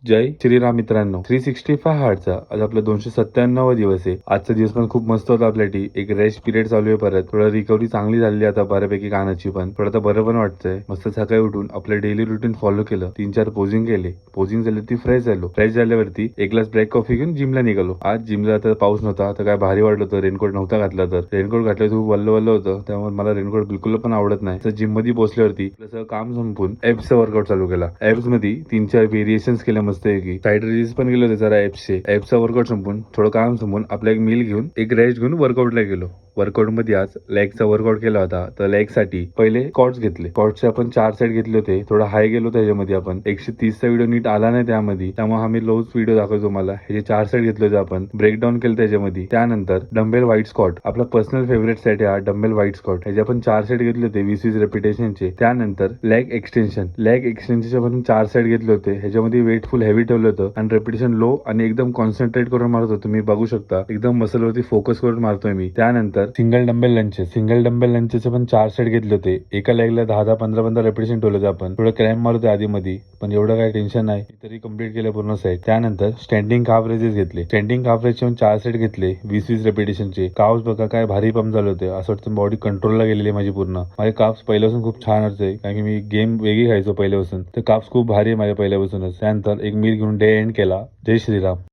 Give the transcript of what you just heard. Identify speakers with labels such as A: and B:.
A: जय श्रीराम मित्रांनो. 365 हार्टचा आज आपला 297वा दिवस आहे. आजचा दिवस पण खूप मस्त होता आपल्यासाठी. एक रेस्ट पिरियड चालू आहे परत. थोडा रिकव्हरी चांगली झाली आता बऱ्यापैकी कानाची पण. थोडं आता बरं पण वाटतंय. मस्त सकाळी उठून आपलं डेली रुटीन फॉलो केलं. 3-4 पोजिंग केले. पोजिंग झाल्यावरती फ्रेश झालो. फ्रेश झाल्यावरती एक ग्लास ब्लॅक कॉफी घेऊन जिमला निघालो. आज जिमला आता पाऊस नव्हता तर काय भारी वाटलं होतं. रेनकोट नव्हता घातला तर. रेनकोट घातलं खूप वल्ल वल्ल होतं. त्यामुळे मला रेनकोट बिलकुल पण आवडत नाही. तर जिम मध्ये पोहोचल्यावरती सगळं काम संपून ऍप्सचा वर्कआउट चालू केला. ऍप्स मध्ये 3-4 व्हेरिएशन्स केले मस्त की साईड रिलीज पण गेले होते जरा ऍप्सचे. ऍप्सचा वर्कआउट संपून थोडं काम संपून आपला एक मील घेऊन एक रेस्ट घेऊन वर्कआउटला गेलो. वर्कआउट मध्ये आज लेगचा वर्कआउट केला होता. तर लेग साठी पहिले स्क्वॉट्स घेतले. स्क्वॉट्सचे आपण 4 सेट घेतले होते. थोडा हाय गेलो त्याच्यामध्ये आपण. 130चा व्हिडिओ नीट आला नाही त्यामध्ये, त्यामुळे आम्ही लोच व्हिडिओ दाखवतो तुम्हाला. हे 4 सेट घेतले होते आपण. ब्रेकडाऊन केलं त्याच्यामध्ये. त्यानंतर डंबेल व्हाईट स्क्वॉट, आपला पर्सनल फेवरेट सेट आहे डंबेल व्हाईट स्क्वॉट. ह्याचे आपण 4 सेट घेतले होते 20-20 रेपिटेशनचे. त्यानंतर लेग एक्सटेन्शन. लेग एक्सटेन्शनचे आपण 4 सेट घेतले होते. ह्याच्यामध्ये वेट फुल हेवी ठेवलं होतं आणि रेपिटेशन लो आणि एकदम कॉन्सन्ट्रेट करून मारत होतो. तुम्ही बघू शकता एकदम मसलवरती फोकस करून मारतोय मी. त्यानंतर single dumbbell lunges. Single dumbbell लंचेचे पण 4 सेट घेतले होते. एका लेगला 10-10, 15-15 रेपिटेशन ठेवले होते आपण. थोडं क्रॅम्प मारत होते आधी मध्ये, पण एवढं काही टेन्शन नाही. तरी कम्प्लीट केलं पूर्ण सेट. त्यानंतर स्टँडिंग काफ रेजेस घेतले. स्टँडिंग काफ रेजचे पण 4 सेट घेतले 20-20 रेपिटेशनचे. काफ्स बघा काय भारी पंप झाले होते. असं वाटतं बॉडी कंट्रोलला गेलेली माझी पूर्ण. माझे काफ्स पहिल्यापासून खूप छान होते कारण की मी गेम वेगळी खायचो पहिल्यापासून. तर काफ्स खूप भारी आहे माझ्या पहिल्यापासूनच. त्यानंतर एक मील घेऊन डे एंड केला. जय श्रीराम.